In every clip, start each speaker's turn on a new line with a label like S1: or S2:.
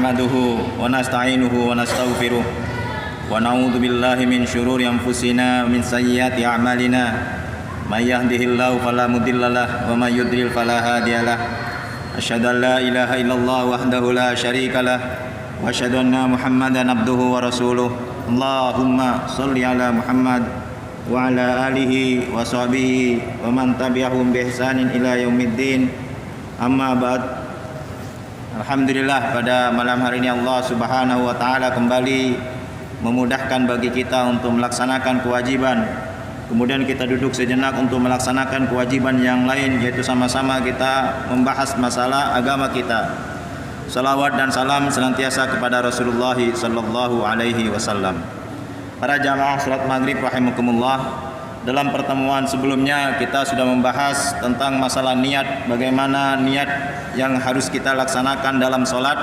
S1: nahmaduhu wa nasta'inuhu wa nastaghfiruh wa na'udzu billahi min syururi anfusina min sayyiati a'malina may yahdihillahu fala mudhillalah wa may yudlil fala hadiyalah asyhadu an la ilaha illallah wahdahu la syarikalah wa asyhadu anna muhammadan abduhu wa rasuluh. Allahumma shalli ala Muhammad wa ala alihi wa sahbihi wa man tabi'ahum bi ihsanin ila yaumiddin. Amma ba'd. Alhamdulillah, pada malam hari ini Allah Subhanahu wa taala kembali memudahkan bagi kita untuk melaksanakan kewajiban. Kemudian kita duduk sejenak untuk melaksanakan kewajiban yang lain, yaitu sama-sama kita membahas masalah agama kita. Salawat dan salam senantiasa kepada Rasulullah sallallahu alaihi wasallam. Para jamaah salat maghrib rahimakumullah, dalam pertemuan sebelumnya kita sudah membahas tentang masalah niat, bagaimana niat yang harus kita laksanakan dalam solat,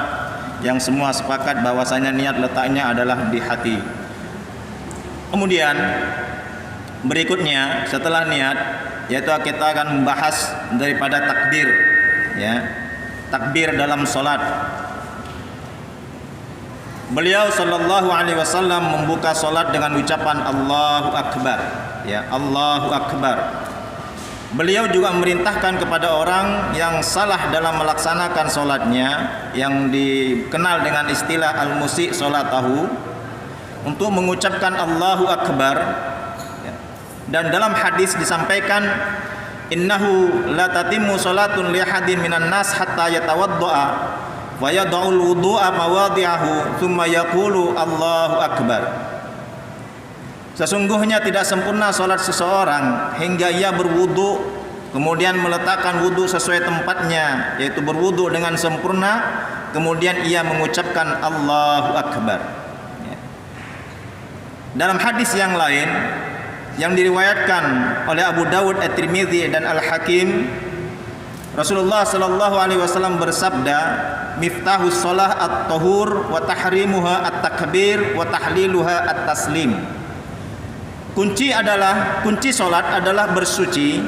S1: yang semua sepakat bahwasanya niat letaknya adalah di hati. Kemudian berikutnya setelah niat, yaitu kita akan membahas daripada takbir, ya, takbir dalam solat. Beliau sallallahu alaihi wasallam membuka solat dengan ucapan Allahu Akbar, ya, Allahu Akbar. Beliau juga memerintahkan kepada orang yang salah dalam melaksanakan solatnya, yang dikenal dengan istilah al-musi' solatahu, untuk mengucapkan Allahu Akbar. Dan dalam hadis disampaikan, innahu la tatimmu salatun li ahadin minan nas hatta yatawadda'a wa yad'ul wudu'a mawadhi'ahu thumma yaqulu Allahu Akbar. Sesungguhnya tidak sempurna solat seseorang hingga ia berwudu, kemudian meletakkan wudu sesuai tempatnya, yaitu berwudu dengan sempurna, kemudian ia mengucapkan Allahu Akbar. Dalam hadis yang lain yang diriwayatkan oleh Abu Dawud, At-Tirmidzi dan Al-Hakim, Rasulullah sallallahu alaihi wasallam bersabda, miftahus shalah at-tahur wa tahrimuha at-takbir wa tahliluha at-taslim. Kunci solat adalah bersuci,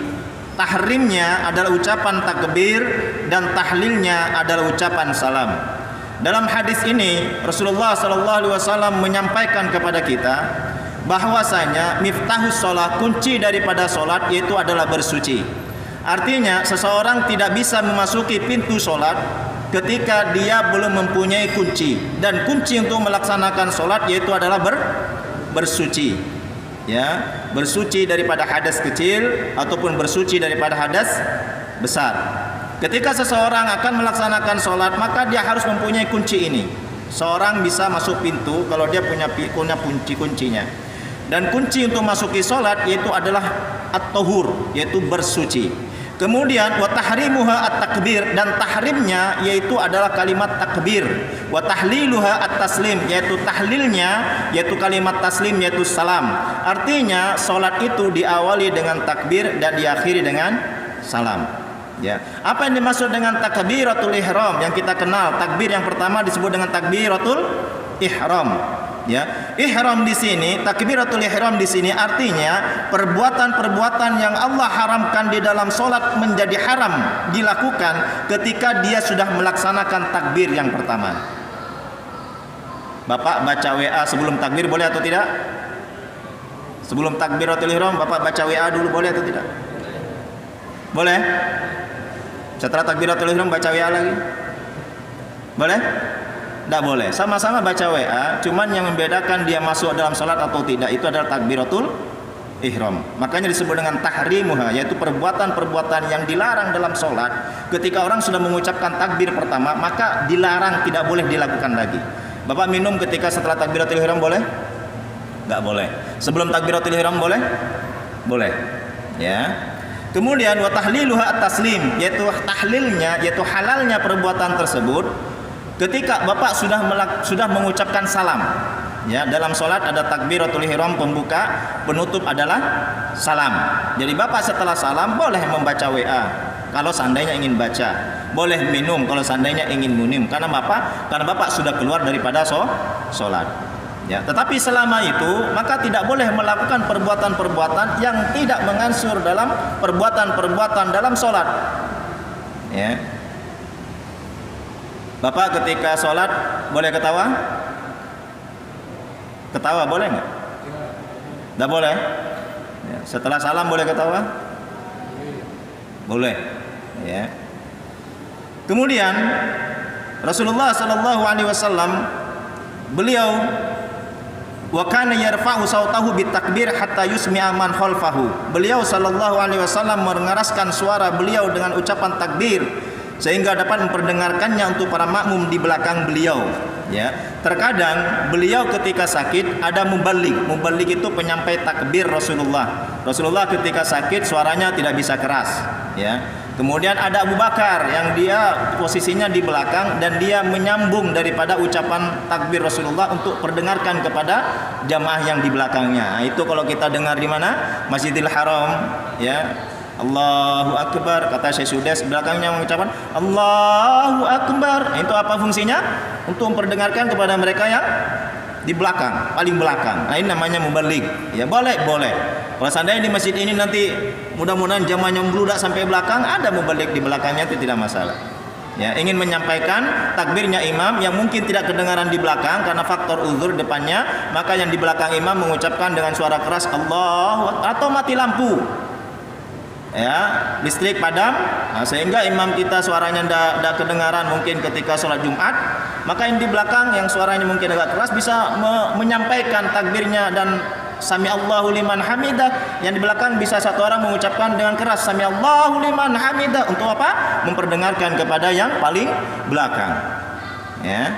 S1: tahrimnya adalah ucapan takbir, dan tahlilnya adalah ucapan salam. Dalam hadis ini Rasulullah sallallahu alaihi wasallam menyampaikan kepada kita bahwasanya miftahus shalah, kunci daripada solat, yaitu adalah bersuci. Artinya seseorang tidak bisa memasuki pintu solat ketika dia belum mempunyai kunci, dan kunci untuk melaksanakan solat yaitu adalah bersuci, ya, bersuci daripada hadas kecil ataupun bersuci daripada hadas besar. Ketika seseorang akan melaksanakan solat, maka dia harus mempunyai kunci ini. Seorang bisa masuk pintu kalau dia punya kunci-kuncinya. Dan kunci untuk masuki solat yaitu adalah at-tahur, yaitu bersuci. Kemudian wa tahrimuha at-takbir, dan tahrimnya yaitu adalah kalimat takbir. Wa tahliluha at-taslim, yaitu tahlilnya yaitu kalimat taslim, yaitu salam. Artinya solat itu diawali dengan takbir dan diakhiri dengan salam. Ya. Apa yang dimaksud dengan takbiratul ihram yang kita kenal? Takbir yang pertama disebut dengan takbiratul ihram. Ya, ihram di sini, takbiratul ihram di sini artinya perbuatan-perbuatan yang Allah haramkan di dalam solat menjadi haram dilakukan ketika dia sudah melaksanakan takbir yang pertama. Bapak baca WA sebelum takbir boleh atau tidak? Sebelum takbiratul ihram Bapak baca WA dulu boleh atau tidak? Boleh? Setelah takbiratul ihram baca WA lagi? Boleh? Tidak boleh. Sama-sama baca WA, cuman yang membedakan dia masuk dalam salat atau tidak itu adalah takbiratul ihram. Makanya disebut dengan tahrimuha, yaitu perbuatan-perbuatan yang dilarang dalam salat. Ketika orang sudah mengucapkan takbir pertama, maka dilarang, tidak boleh dilakukan lagi. Bapak minum ketika setelah takbiratul ihram boleh? Tidak boleh. Sebelum takbiratul ihram boleh? Boleh. Ya. Kemudian wa tahliluha at-taslim, yaitu tahlilnya, yaitu halalnya perbuatan tersebut ketika Bapak sudah mengucapkan salam. Ya, dalam solat ada takbiratul ihram pembuka, penutup adalah salam. Jadi Bapak setelah salam boleh membaca WA kalau seandainya ingin baca, boleh minum kalau seandainya ingin minum, karena Bapak sudah keluar daripada solat. Ya, tetapi selama itu maka tidak boleh melakukan perbuatan-perbuatan yang tidak mengansur dalam perbuatan-perbuatan dalam solat. Ya. Bapak ketika sholat boleh ketawa? Ketawa boleh nggak? Nggak boleh. Ya, setelah salam boleh ketawa? Boleh. Ya. Kemudian Rasulullah Shallallahu Alaihi Wasallam beliau wa kana yarfa'u sautahu bitakbir hatta yusmi'a man khalfahu. Beliau Shallallahu Alaihi Wasallam mengeraskan suara beliau dengan ucapan takbir sehingga dapat memperdengarkannya untuk para makmum di belakang beliau. Ya, terkadang beliau ketika sakit ada mubalik. Mubalik itu penyampai takbir Rasulullah. Rasulullah ketika sakit suaranya tidak bisa keras. Ya. Kemudian ada Abu Bakar yang dia posisinya di belakang dan dia menyambung daripada ucapan takbir Rasulullah untuk perdengarkan kepada jamaah yang di belakangnya. Itu kalau kita dengar di mana? Masjidil Haram, ya. Allahu Akbar, kata Syekh Sudes belakangnya mengucapkan Allahu Akbar. Itu apa fungsinya? Untuk memperdengarkan kepada mereka yang di belakang, paling belakang. Nah, ini namanya mubalik. Ya, boleh. Kalau seandainya di masjid ini nanti mudah-mudahan jamaahnya membludak sampai belakang, ada mubalik di belakangnya, itu tidak masalah. Ya, ingin menyampaikan takbirnya imam yang mungkin tidak kedengaran di belakang karena faktor uzur depannya, maka yang di belakang imam mengucapkan dengan suara keras Allahu, atau mati lampu. Ya, listrik padam, nah, sehingga imam kita suaranya tidak kedengaran mungkin ketika sholat Jumat, maka yang di belakang yang suaranya mungkin agak keras bisa menyampaikan takbirnya dan Sami Allahu liman hamidah. Yang di belakang bisa satu orang mengucapkan dengan keras Sami Allahu liman hamidah. Untuk apa? Memperdengarkan kepada yang paling belakang. Ya.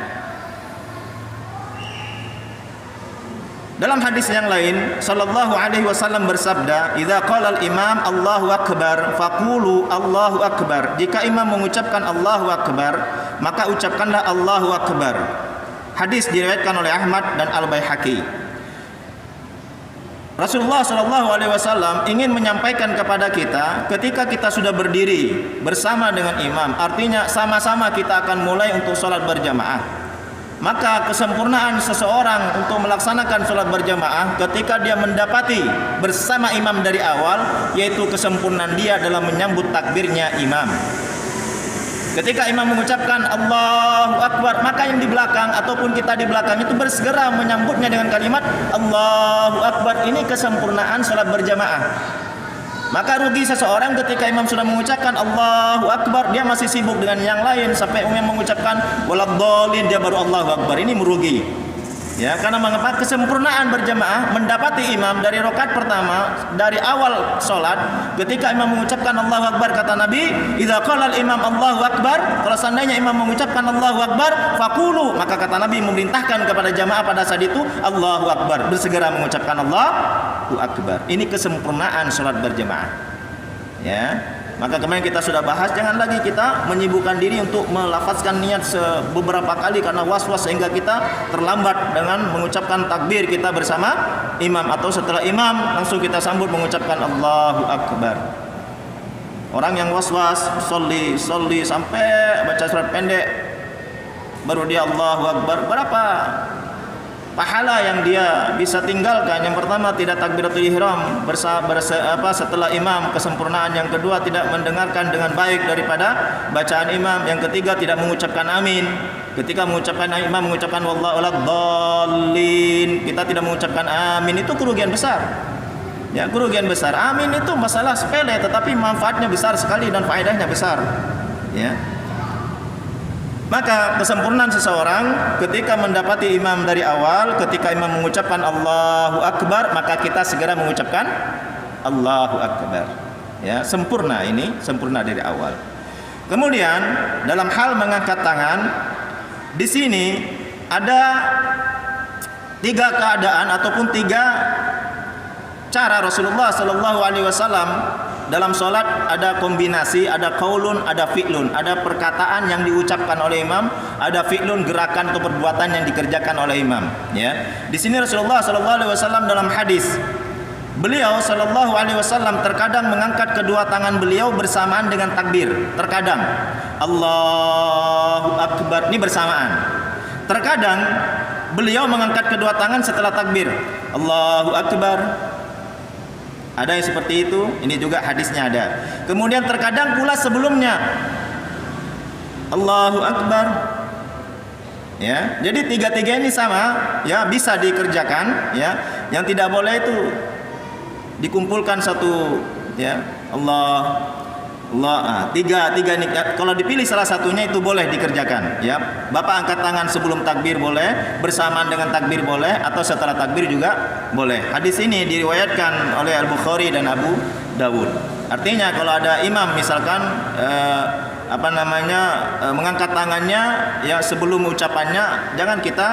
S1: Dalam hadis yang lain, sallallahu alaihi wasallam bersabda, "Idza qala al-imam Allahu akbar, faqulu Allahu akbar." Jika imam mengucapkan Allahu akbar, maka ucapkanlah Allahu akbar. Hadis diriwayatkan oleh Ahmad dan Al-Baihaqi. Rasulullah sallallahu alaihi wasallam ingin menyampaikan kepada kita ketika kita sudah berdiri bersama dengan imam, artinya sama-sama kita akan mulai untuk salat berjamaah. Maka kesempurnaan seseorang untuk melaksanakan sholat berjamaah ketika dia mendapati bersama imam dari awal, yaitu kesempurnaan dia dalam menyambut takbirnya imam. Ketika imam mengucapkan Allahu Akbar, maka yang di belakang ataupun kita di belakang itu bersegera menyambutnya dengan kalimat Allahu Akbar. Ini kesempurnaan sholat berjamaah. Maka rugi seseorang ketika imam sudah mengucapkan Allahu Akbar, dia masih sibuk dengan yang lain sampai imam mengucapkan waladhdallin, dia baru Allahu Akbar. Ini merugi. Ya, karena mengapa? Kesempurnaan berjamaah mendapati imam dari rakaat pertama dari awal sholat, ketika imam mengucapkan Allahu Akbar, kata Nabi, idza qala al-imam Allahu Akbar, kalau seandainya imam mengucapkan Allahu Akbar, faqulu, maka kata Nabi memerintahkan kepada jamaah pada saat itu Allahu Akbar, bersegera mengucapkan Allahu Akbar. Ini kesempurnaan sholat berjamaah. Ya. Maka kemarin kita sudah bahas, jangan lagi kita menyibukkan diri untuk melafazkan niat beberapa kali karena was-was sehingga kita terlambat dengan mengucapkan takbir kita bersama imam, atau setelah imam langsung kita sambut mengucapkan Allahu Akbar. Orang yang was-was sholli sampai baca surat pendek baru dia Allahu Akbar, berapa pahala yang dia bisa tinggalkan? Yang pertama tidak takbiratul ihram setelah imam, kesempurnaan yang kedua tidak mendengarkan dengan baik daripada bacaan imam, yang ketiga tidak mengucapkan amin. Ketika mengucapkan imam mengucapkan waladhdallin, kita tidak mengucapkan amin, itu kerugian besar. Ya, kerugian besar. Amin itu masalah sepele tetapi manfaatnya besar sekali dan faedahnya besar. Ya. Maka kesempurnaan seseorang ketika mendapati imam dari awal, ketika imam mengucapkan Allahu Akbar, maka kita segera mengucapkan Allahu Akbar. Ya, sempurna, ini sempurna dari awal. Kemudian dalam hal mengangkat tangan, di sini ada 3 keadaan ataupun 3 cara Rasulullah Sallallahu Alaihi Wasallam dalam sholat. Ada kombinasi, ada qaulun, ada fi'lun, ada perkataan yang diucapkan oleh imam, ada fi'lun, gerakan atau perbuatan yang dikerjakan oleh imam. Ya, di sini Rasulullah Sallallahu Alaihi Wasallam dalam hadis, beliau Sallallahu Alaihi Wasallam terkadang mengangkat kedua tangan beliau bersamaan dengan takbir, terkadang Allahu Akbar, ini bersamaan. Terkadang beliau mengangkat kedua tangan setelah takbir, Allahu Akbar. Ada yang seperti itu, ini juga hadisnya ada. Kemudian terkadang pula sebelumnya Allahu Akbar, Ya, jadi tiga-tiga ini sama, ya, bisa dikerjakan, ya. Yang tidak boleh itu dikumpulkan satu, ya. Tiga ini. Kalau dipilih salah satunya itu boleh dikerjakan, ya. Bapak angkat tangan sebelum takbir boleh, bersamaan dengan takbir boleh, atau setelah takbir juga boleh. Hadis ini diriwayatkan oleh Al-Bukhari dan Abu Dawud. Artinya kalau ada imam misalkan mengangkat tangannya, ya, sebelum ucapannya jangan kita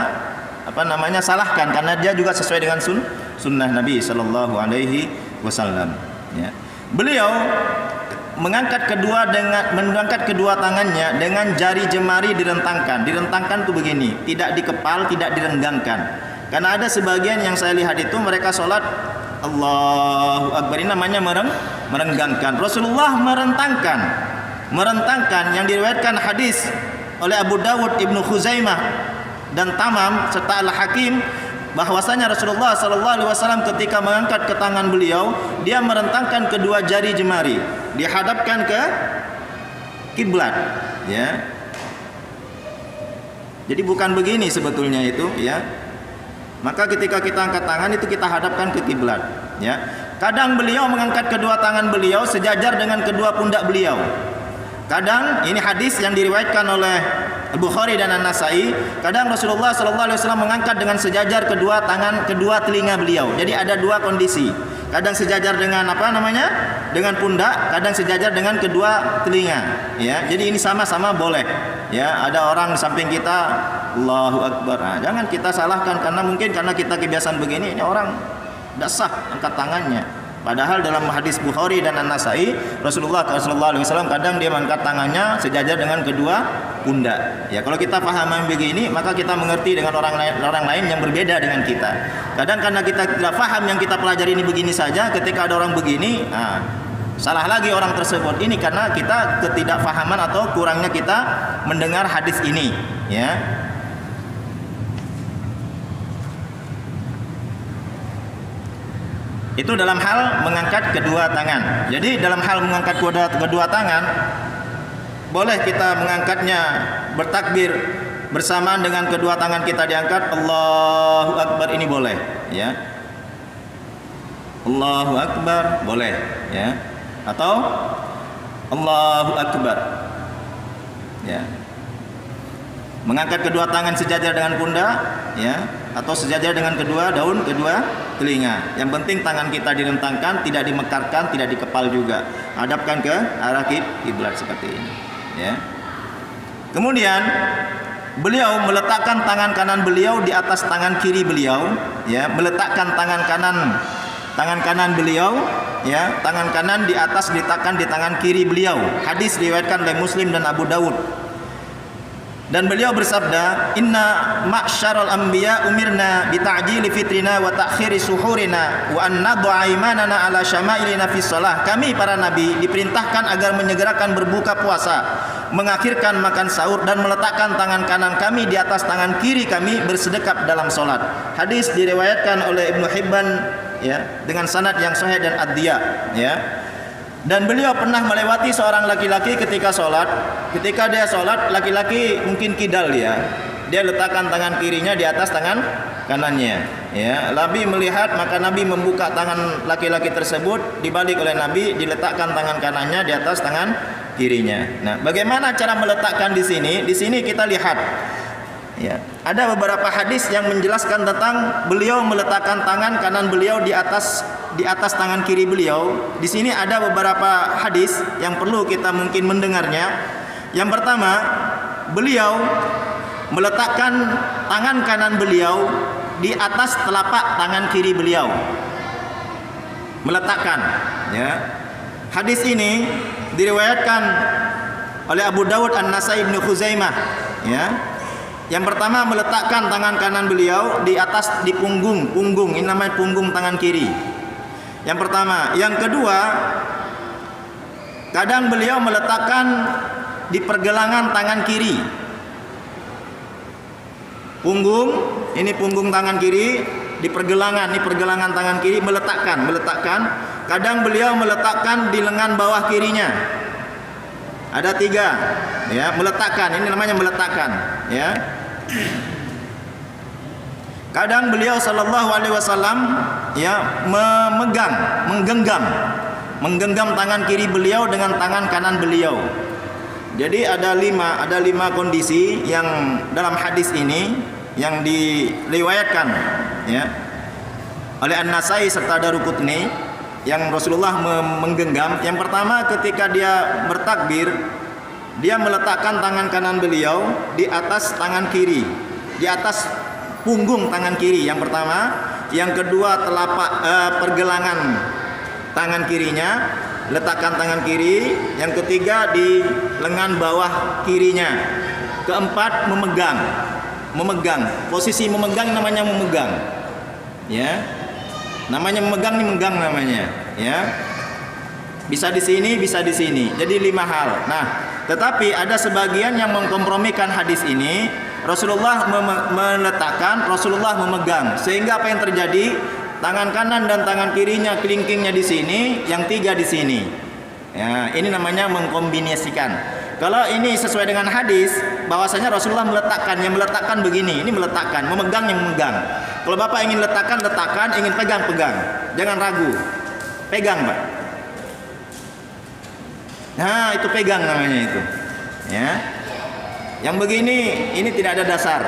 S1: salahkan, karena dia juga sesuai dengan sunnah Nabi Sallallahu Alaihi Wasallam. Ya. Beliau mengangkat kedua tangannya dengan jari jemari direntangkan. Direntangkan itu begini, tidak dikepal, tidak direnggangkan. Karena ada sebagian yang saya lihat itu mereka sholat Allahu Akbar, ini namanya merenggangkan. Rasulullah merentangkan yang diriwayatkan hadis oleh Abu Dawud, Ibnu Khuzaimah dan Tamam serta Al-Hakim, bahwasanya Rasulullah sallallahu alaihi wasallam ketika mengangkat ke tangan beliau, dia merentangkan kedua jari jemari, dihadapkan ke kiblat, ya. Jadi bukan begini sebetulnya itu, ya. Maka ketika kita angkat tangan itu kita hadapkan ke kiblat, ya. Kadang beliau mengangkat kedua tangan beliau sejajar dengan kedua pundak beliau. Kadang ini hadis yang diriwayatkan oleh Al-Bukhari dan An-Nasai. Kadang Rasulullah sallallahu alaihi wasallam mengangkat dengan sejajar kedua tangan, kedua telinga beliau. Jadi ada dua kondisi. Kadang sejajar dengan dengan pundak, kadang sejajar dengan kedua telinga, ya. Jadi ini sama-sama boleh, ya. Ada orang di samping kita Allahu Akbar. Nah, jangan kita salahkan karena kita kebiasaan begini, ini orang tidak sah angkat tangannya. Padahal dalam hadis Bukhari dan An-Nasai, Rasulullah SAW kadang dia mengangkat tangannya sejajar dengan kedua pundak. Ya, kalau kita paham begini, maka kita mengerti dengan orang lain yang berbeda dengan kita. Kadang karena kita tidak paham yang kita pelajari ini begini saja, ketika ada orang begini, salah lagi orang tersebut. Ini karena kita ketidakfahaman atau kurangnya kita mendengar hadis ini, ya. Itu dalam hal mengangkat kedua tangan. Jadi dalam hal mengangkat kedua tangan, boleh kita mengangkatnya bertakbir bersamaan dengan kedua tangan kita diangkat, Allahu Akbar, ini boleh, ya. Allahu Akbar boleh, ya. Atau Allahu Akbar, ya. Mengangkat kedua tangan sejajar dengan pundak, ya, atau sejajar dengan kedua telinga. Yang penting tangan kita direntangkan, tidak dimekarkan, tidak dikepal juga. Hadapkan ke arah kiblat seperti ini, ya. Kemudian beliau meletakkan tangan kanan beliau di atas tangan kiri beliau, ya. Meletakkan tangan kanan beliau, ya. Tangan kanan di atas diletakkan di tangan kiri beliau. Hadis diriwayatkan oleh Muslim dan Abu Dawud. Dan beliau bersabda, "Inna ma'syaral anbiya umirna bi ta'jili fitrina wa ta'khiri suhurina wa an nad'a imanana ala syama'ilina fi shalah." Kami para nabi diperintahkan agar menyegerakan berbuka puasa, mengakhirkan makan sahur, dan meletakkan tangan kanan kami di atas tangan kiri kami bersedekap dalam salat. Hadis diriwayatkan oleh Ibnu Hibban, ya, dengan sanad yang sahih dan Ad-Diya, ya. Dan beliau pernah melewati seorang laki-laki ketika sholat. Ketika dia sholat, laki-laki mungkin kidal dia letakkan tangan kirinya di atas tangan kanannya, ya. Nabi melihat, maka Nabi membuka tangan laki-laki tersebut, dibalik oleh Nabi, diletakkan tangan kanannya di atas tangan kirinya. Nah, bagaimana cara meletakkan di sini? Di sini kita lihat, ya, ada beberapa hadis yang menjelaskan tentang beliau meletakkan tangan kanan beliau di atas tangan kiri beliau. Di sini ada beberapa hadis yang perlu kita mungkin mendengarnya. Yang pertama, beliau meletakkan tangan kanan beliau di atas telapak tangan kiri beliau. Meletakkan, ya. Hadis ini diriwayatkan oleh Abu Dawud, An-Nasai, Ibnu Khuzaimah, ya. Yang pertama, meletakkan tangan kanan beliau di atas di punggung, ini namanya punggung tangan kiri. Yang pertama. Yang kedua, kadang beliau meletakkan di pergelangan tangan kiri. Punggung, ini punggung tangan kiri, di pergelangan, ini pergelangan tangan kiri, meletakkan. Kadang beliau meletakkan di lengan bawah kirinya. Ada 3, ya, meletakkan, ini namanya meletakkan, ya. Kadang beliau sallallahu alaihi wasallam ya menggenggam tangan kiri beliau dengan tangan kanan beliau. Jadi ada lima kondisi yang dalam hadis ini yang diriwayatkan ya oleh An-Nasai serta Daruqutni yang Rasulullah menggenggam. Yang pertama, ketika dia bertakbir, dia meletakkan tangan kanan beliau di atas tangan kiri, di atas punggung tangan kiri yang pertama. Yang kedua, telapak pergelangan tangan kirinya, letakkan tangan kiri. Yang ketiga, di lengan bawah kirinya. Keempat, memegang. Posisi memegang namanya memegang. Ya. Namanya memegang, ini megang namanya, ya. Bisa di sini, bisa di sini. Jadi 5 hal. Nah, tetapi ada sebagian yang mengkompromikan hadis ini. Rasulullah meletakkan, Rasulullah memegang. Sehingga apa yang terjadi? Tangan kanan dan tangan kirinya, kelingkingnya di sini, yang 3 di sini. Ya, ini namanya mengkombinasikan. Kalau ini sesuai dengan hadis, bahwasanya Rasulullah meletakkan, yang meletakkan begini, ini meletakkan, memegang yang memegang. Kalau Bapak ingin letakkan, ingin pegang. Jangan ragu. Pegang, Pak. Nah, itu pegang namanya itu. Ya. Yang begini, ini tidak ada dasar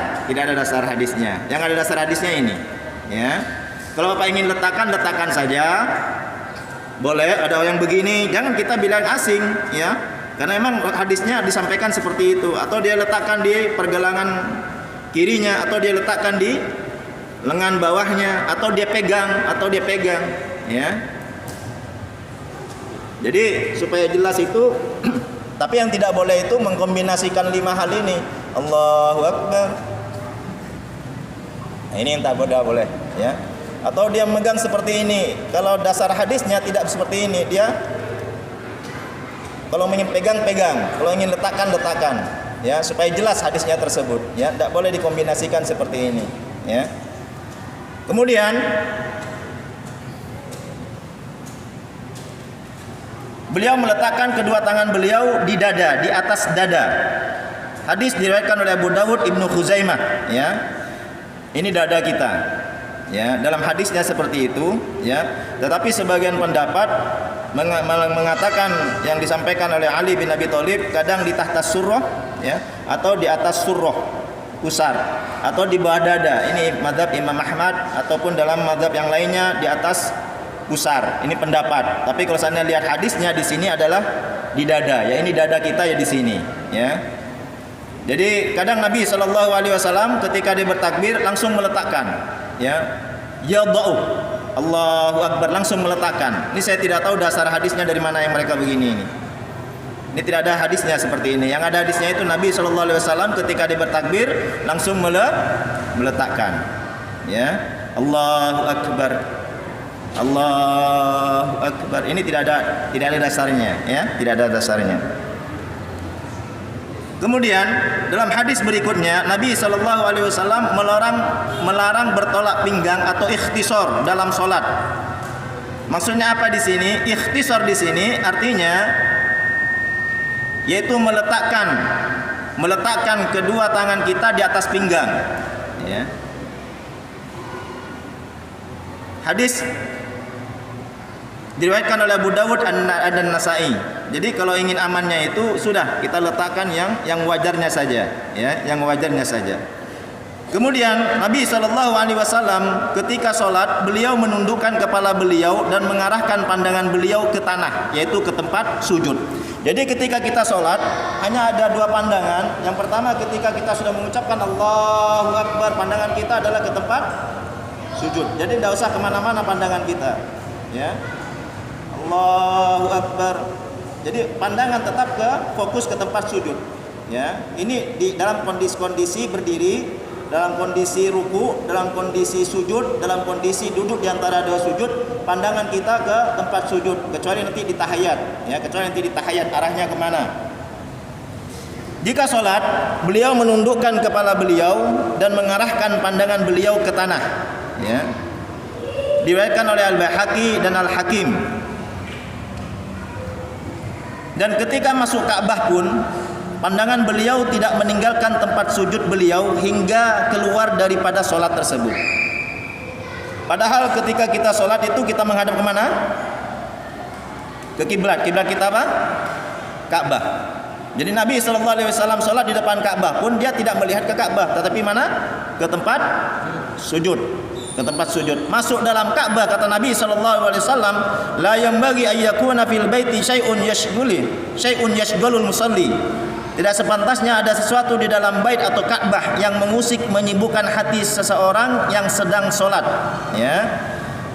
S1: hadisnya. Yang ada dasar hadisnya ini. Ya. Kalau Bapak ingin letakkan saja. Boleh, ada yang begini, jangan kita bilang asing, ya. Karena memang hadisnya disampaikan seperti itu. Atau dia letakkan di pergelangan kirinya, atau dia letakkan di lengan bawahnya, atau dia pegang, ya. Jadi supaya jelas itu. Tapi yang tidak boleh itu mengkombinasikan 5 hal ini. Allahu Akbar. Nah, ini yang tak boleh, ya. Atau dia memegang seperti ini. Kalau dasar hadisnya tidak seperti ini, dia kalau ingin pegang, kalau ingin letakkan, ya, supaya jelas hadisnya tersebut, ya. Tidak boleh dikombinasikan seperti ini, ya. Kemudian beliau meletakkan kedua tangan beliau di dada, di atas dada. Hadis diriwayatkan oleh Abu Dawud, Ibnu Khuzaimah, ya. Ini dada kita. Ya, dalam hadisnya seperti itu, ya. Tetapi sebagian pendapat mengatakan yang disampaikan oleh Ali bin Abi Thalib, kadang di tahtas surrah, ya, atau di atas surrah pusar, atau di bawah dada. Ini mazhab Imam Ahmad, ataupun dalam mazhab yang lainnya di atas pusar. Ini pendapat. Tapi kalau saya lihat hadisnya di sini adalah di dada. Ya, ini dada kita ya di sini, ya. Jadi kadang Nabi Shallallahu Alaihi Wasallam ketika dia bertakbir langsung meletakkan, ya, yadau, Allahu Akbar, langsung meletakkan. Ini saya tidak tahu dasar hadisnya dari mana yang mereka begini ini. Ini tidak ada hadisnya seperti ini. Yang ada hadisnya itu Nabi Shallallahu Alaihi Wasallam ketika dia bertakbir langsung meletakkan, ya, Allahu Akbar, Allahu Akbar. Ini tidak ada dasarnya, ya, tidak ada dasarnya. Kemudian dalam hadis berikutnya Nabi Shallallahu Alaihi Wasallam melarang bertolak pinggang atau ikhtisar dalam sholat. Maksudnya apa di sini? Ikhtisar di sini artinya yaitu meletakkan kedua tangan kita di atas pinggang. Ya. Hadis diriwayatkan oleh Abu Dawud dan Nasai. Jadi kalau ingin amannya itu sudah kita letakkan yang wajarnya saja, ya, yang wajarnya saja. Kemudian Nabi SAW ketika sholat beliau menundukkan kepala beliau dan mengarahkan pandangan beliau ke tanah, yaitu ke tempat sujud. Jadi ketika kita sholat hanya ada 2 pandangan. Yang pertama ketika kita sudah mengucapkan Allahu Akbar, pandangan kita adalah ke tempat sujud. Jadi tidak usah kemana-mana pandangan kita, ya. Allahu Akbar. Jadi pandangan tetap fokus ke tempat sujud, ya. Ini di dalam kondisi berdiri, dalam kondisi ruku, dalam kondisi sujud, dalam kondisi duduk di antara 2 sujud, pandangan kita ke tempat sujud, kecuali nanti di tahiyat, ya, kecuali nanti di tahiyat arahnya kemana. Jika sholat, beliau menundukkan kepala beliau dan mengarahkan pandangan beliau ke tanah, ya. Diriwayatkan oleh Al-Baihaqi dan Al-Hakim. Dan ketika masuk Ka'bah pun pandangan beliau tidak meninggalkan tempat sujud beliau hingga keluar daripada solat tersebut. Padahal ketika kita solat itu kita menghadap kemana? Ke kiblat. Kiblat kita apa? Ka'bah. Jadi Nabi SAW solat di depan Ka'bah pun dia tidak melihat ke Ka'bah, tetapi mana? Ke tempat sujud. Ke tempat sujud. Masuk dalam Ka'bah, kata Nabi SAW, la yanbaghi ayyakuna fil baiti syai'un yashghulul musalli. Tidak sepantasnya ada sesuatu di dalam bait atau Ka'bah yang mengusik, menyibukkan hati seseorang yang sedang solat. Ya.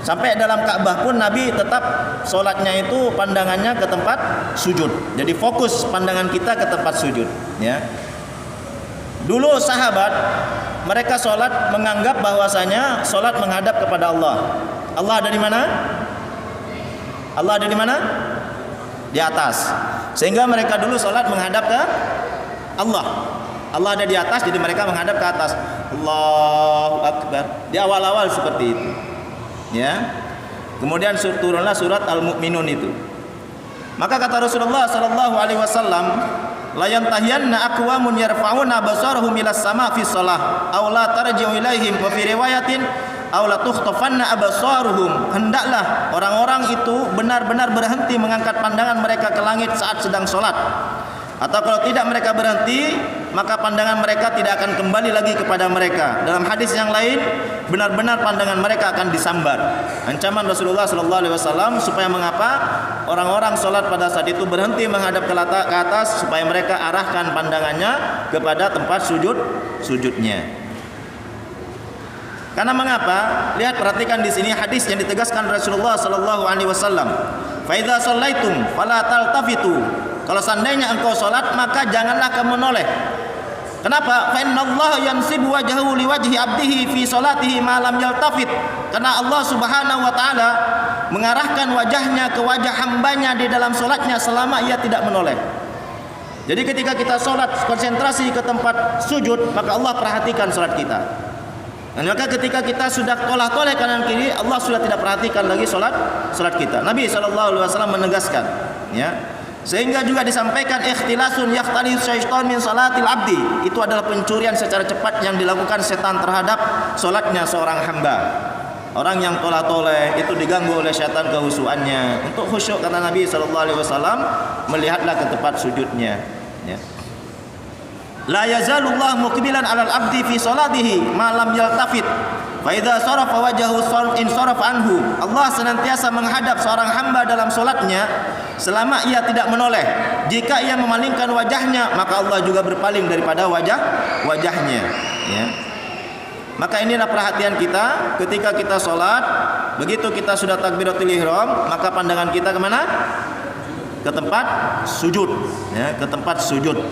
S1: Sampai dalam Ka'bah pun Nabi tetap solatnya itu pandangannya ke tempat sujud. Jadi fokus pandangan kita ke tempat sujud. Ya. Dulu sahabat mereka solat menganggap bahwasanya solat menghadap kepada Allah. Allah ada di mana? Allah ada di mana? Di atas. Sehingga mereka dulu solat menghadap ke Allah. Allah ada di atas, jadi mereka menghadap ke atas. Allahu Akbar. Di awal-awal seperti itu. Ya. Kemudian turunlah surat Al-Mu'minun itu. Maka kata Rasulullah sallallahu alaihi wasallam, la yantahiyanna aqwamun yarfa'una basarahum ilas sama fi shalah aw la tarji'u ilaihim wa fi riwayatin aw la tukhtafanna absaruhum. Hendaklah orang-orang itu benar-benar berhenti mengangkat pandangan mereka ke langit saat sedang salat. Atau kalau tidak mereka berhenti, maka pandangan mereka tidak akan kembali lagi kepada mereka. Dalam hadis yang lain, benar-benar pandangan mereka akan disambar. Ancaman Rasulullah SAW supaya mengapa orang-orang solat pada saat itu berhenti menghadap ke atas, supaya mereka arahkan pandangannya kepada tempat sujudnya. Karena mengapa? Lihat, perhatikan di sini hadis yang ditegaskan Rasulullah SAW. Fa idza shallaitum fala taltafitu. Kalau seandainya engkau solat, maka janganlah kamu menoleh. Kenapa? Fa innallaha yansibu wajhahu liwajhi 'abdihi fi salatihi ma lam yaltafit. Karena Allah Subhanahu wa taala mengarahkan wajahnya ke wajah hambanya di dalam solatnya selama ia tidak menoleh. Jadi ketika kita solat konsentrasi ke tempat sujud, maka Allah perhatikan solat kita. Dan maka ketika kita sudah toleh kanan kiri, Allah sudah tidak perhatikan lagi solat kita. Nabi SAW menegaskan, ya. Sehingga juga disampaikan ikhtilasun yakhtalis syaitan min salatil abdi. Itu adalah pencurian secara cepat yang dilakukan setan terhadap solatnya seorang hamba. Orang yang toleh itu diganggu oleh syaitan kehusuannya. Untuk khusyuk, kata Nabi SAW, melihatlah ke tempat sujudnya. Ya. La yazalullah muqbilan 'alal abdi fi salatihi ma lam yaltafit. Fa idza sarafa wajhahu insarafa anhu. Allah senantiasa menghadap seorang hamba dalam solatnya selama ia tidak menoleh. Jika ia memalingkan wajahnya, maka Allah juga berpaling daripada wajahnya. Ya. Maka inilah perhatian kita ketika kita solat. Begitu kita sudah takbiratul ihram, maka pandangan kita kemana? Ke tempat sujud. Ya, ke tempat sujud.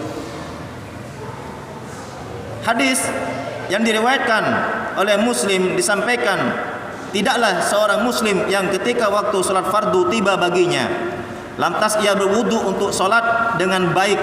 S1: Hadis yang diriwayatkan oleh Muslim disampaikan, tidaklah seorang Muslim yang ketika waktu solat fardu tiba baginya, lantas ia berwudu untuk solat dengan baik,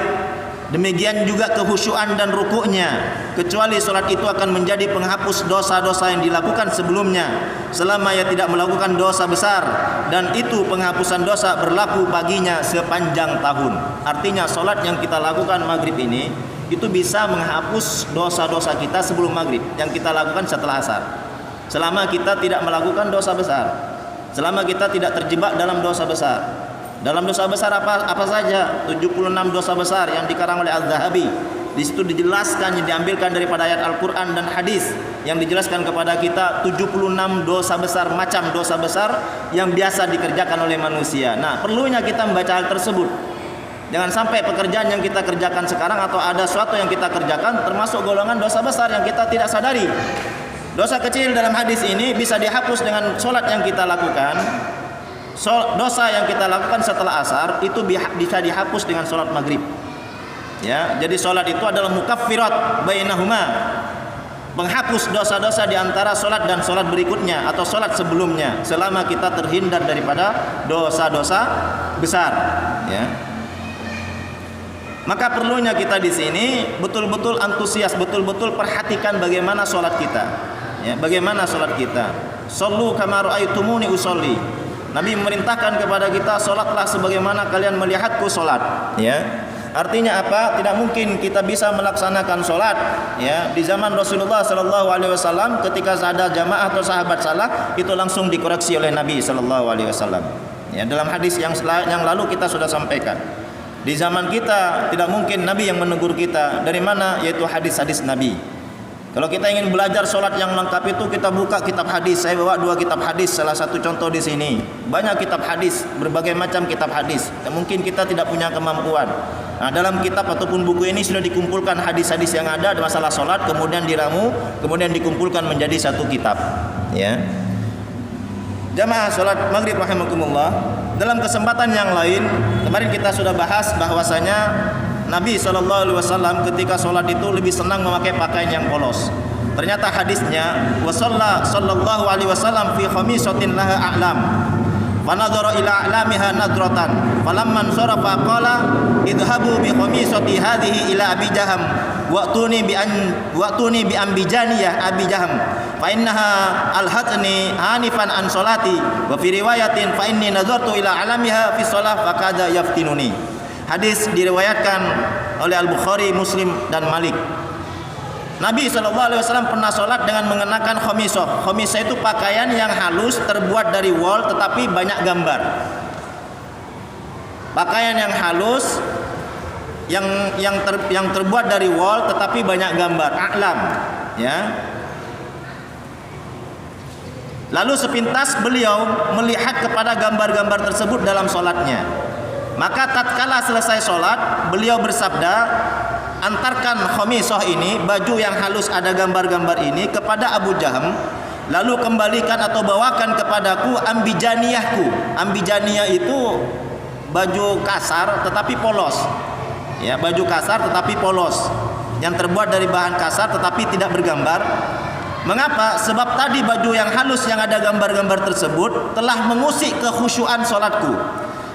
S1: demikian juga kehusyuan dan rukuknya, kecuali solat itu akan menjadi penghapus dosa-dosa yang dilakukan sebelumnya, selama ia tidak melakukan dosa besar, dan itu penghapusan dosa berlaku baginya sepanjang tahun. Artinya solat yang kita lakukan maghrib ini itu bisa menghapus dosa-dosa kita sebelum maghrib yang kita lakukan setelah asar, selama kita tidak melakukan dosa besar, selama kita tidak terjebak dalam dosa besar. Dalam dosa besar apa saja? 76 dosa besar yang dikarang oleh Al-Zahabi. Di situ dijelaskan, yang diambilkan daripada ayat Al-Qur'an dan hadis yang dijelaskan kepada kita 76 dosa besar, macam dosa besar yang biasa dikerjakan oleh manusia. Nah, perlunya kita membaca hal tersebut. Jangan sampai pekerjaan yang kita kerjakan sekarang atau ada sesuatu yang kita kerjakan termasuk golongan dosa besar yang kita tidak sadari. Dosa kecil dalam hadis ini bisa dihapus dengan solat yang kita lakukan. Dosa yang kita lakukan setelah asar itu bisa dihapus dengan solat maghrib. Ya, jadi solat itu adalah mukaffirat bainahuma, penghapus dosa-dosa di antara solat dan solat berikutnya atau solat sebelumnya, selama kita terhindar daripada dosa-dosa besar. Ya. Maka perlunya kita di sini betul-betul antusias, betul-betul perhatikan bagaimana solat kita. Ya, bagaimana solat kita. Shallu kama ra'aitumuni usolli. Nabi memerintahkan kepada kita, solatlah sebagaimana kalian melihatku solat. Ya. Artinya apa? Tidak mungkin kita bisa melaksanakan sholat ya di zaman Rasulullah Sallallahu Alaihi Wasallam ketika ada jamaah atau sahabat salah itu langsung dikoreksi oleh Nabi Sallallahu Alaihi Wasallam. Ya, dalam hadis yang lalu kita sudah sampaikan. Di zaman kita tidak mungkin Nabi yang menegur kita. Dari mana? Yaitu hadis-hadis Nabi. Kalau kita ingin belajar sholat yang lengkap itu kita buka kitab hadis. Saya bawa 2 kitab hadis. Salah satu contoh di sini. Banyak kitab hadis, berbagai macam kitab hadis. Dan mungkin kita tidak punya kemampuan. Nah, dalam kitab ataupun buku ini sudah dikumpulkan hadis-hadis yang ada masalah sholat, kemudian diramu, kemudian dikumpulkan menjadi satu kitab. Ya. Jamaah sholat maghrib rahimakumullah. Dalam kesempatan yang lain, kemarin kita sudah bahas bahwasanya Nabi SAW ketika sholat itu lebih senang memakai pakaian yang polos. Ternyata hadisnya wasalla sallallahu alaihi wasallam fi khamisatin laha a'lam. Fanadhara ila a'lamiha nadratan. Falamman sarafa qala idhabu bi khamisati hadhihi ila Abi Jaham wa'tuni bi ambijaniyah Abi Jaham. Fa innaha alhatni hanifan an salati wa fi riwayatin fa inni nazartu ila a'lamiha fi shalah faqad yaftinuni. Hadis diriwayatkan oleh Al-Bukhari, Muslim dan Malik. Nabi SAW pernah sholat dengan mengenakan khomisah. Khomisah itu pakaian yang halus terbuat dari wol tetapi banyak gambar. Pakaian yang halus yang terbuat dari wol tetapi banyak gambar. A'lam, ya. Lalu sepintas beliau melihat kepada gambar-gambar tersebut dalam sholatnya. Maka tatkala selesai sholat, beliau bersabda, antarkan khamisah ini, baju yang halus ada gambar-gambar ini kepada Abu Jaham, lalu kembalikan atau bawakan kepadaku ambijaniyahku. Ambijaniyah itu baju kasar tetapi polos. Ya, baju kasar tetapi polos, yang terbuat dari bahan kasar tetapi tidak bergambar. Mengapa? Sebab tadi baju yang halus yang ada gambar-gambar tersebut telah mengusik kekhusyuan sholatku.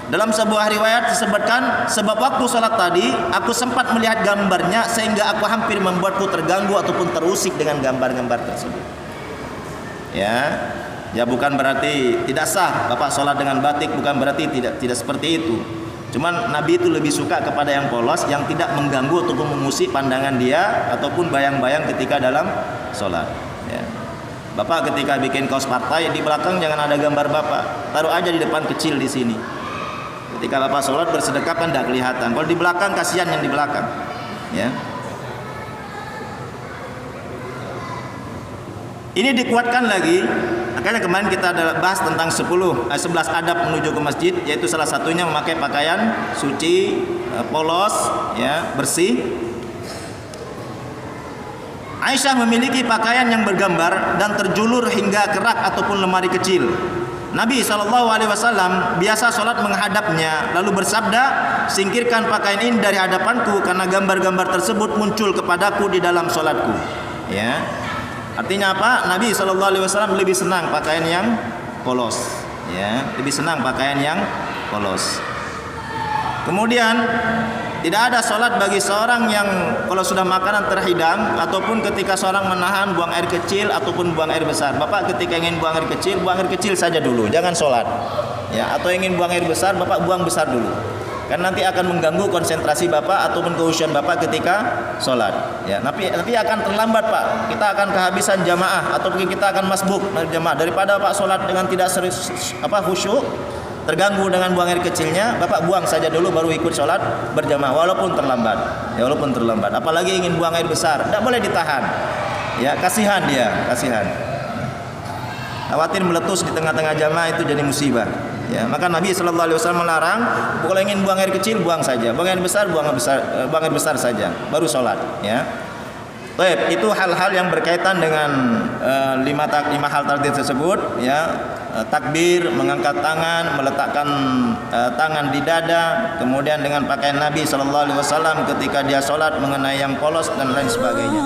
S1: Dalam sebuah riwayat disebutkan, sebab waktu sholat tadi aku sempat melihat gambarnya sehingga aku hampir membuatku terganggu ataupun terusik dengan gambar-gambar tersebut. Ya bukan berarti tidak sah Bapak sholat dengan batik, bukan berarti tidak seperti itu. Cuman Nabi itu lebih suka kepada yang polos, yang tidak mengganggu ataupun mengusik pandangan dia ataupun bayang-bayang ketika dalam sholat. Ya. Bapak ketika bikin kaos partai di belakang jangan ada gambar Bapak, taruh aja di depan kecil di sini. Ketika Bapak sholat bersedekah kan tidak kelihatan. Kalau di belakang kasihan yang di belakang. Ya. Ini dikuatkan lagi. Makanya kemarin kita bahas tentang 11 adab menuju ke masjid, yaitu salah satunya memakai pakaian suci, polos, ya, bersih. Aisyah memiliki pakaian yang bergambar dan terjulur hingga kerak ataupun lemari kecil. Nabi SAW biasa sholat menghadapnya, lalu bersabda, singkirkan pakaian ini dari hadapanku karena gambar-gambar tersebut muncul kepadaku di dalam sholatku. Ya, artinya apa? Nabi SAW lebih senang pakaian yang polos. Ya, lebih senang pakaian yang polos. Kemudian tidak ada sholat bagi seorang yang kalau sudah makanan terhidang ataupun ketika seorang menahan buang air kecil ataupun buang air besar. Bapak ketika ingin buang air kecil saja dulu, jangan sholat. Ya, atau ingin buang air besar, Bapak buang besar dulu. Karena nanti akan mengganggu konsentrasi Bapak ataupun kekhusyuan Bapak ketika sholat. Ya, nanti akan terlambat Pak. Kita akan kehabisan jamaah ataupun kita akan masbuk dari jamaah. Daripada Pak sholat dengan tidak khusyuk, terganggu dengan buang air kecilnya, Bapak buang saja dulu baru ikut sholat berjamaah walaupun terlambat. Ya, walaupun terlambat. Apalagi ingin buang air besar, tidak boleh ditahan. Ya, kasihan dia, kasihan. Khawatir meletus di tengah-tengah jamaah itu jadi musibah. Ya, maka Nabi SAW melarang, kalau ingin buang air kecil buang saja, buang air besar buang air besar saja, baru sholat. Ya. Baik, itu hal-hal yang berkaitan dengan lima hal tadi tersebut. Ya, takbir, mengangkat tangan, meletakkan tangan di dada, kemudian dengan pakaian Nabi SAW ketika dia sholat mengenai yang polos dan lain sebagainya.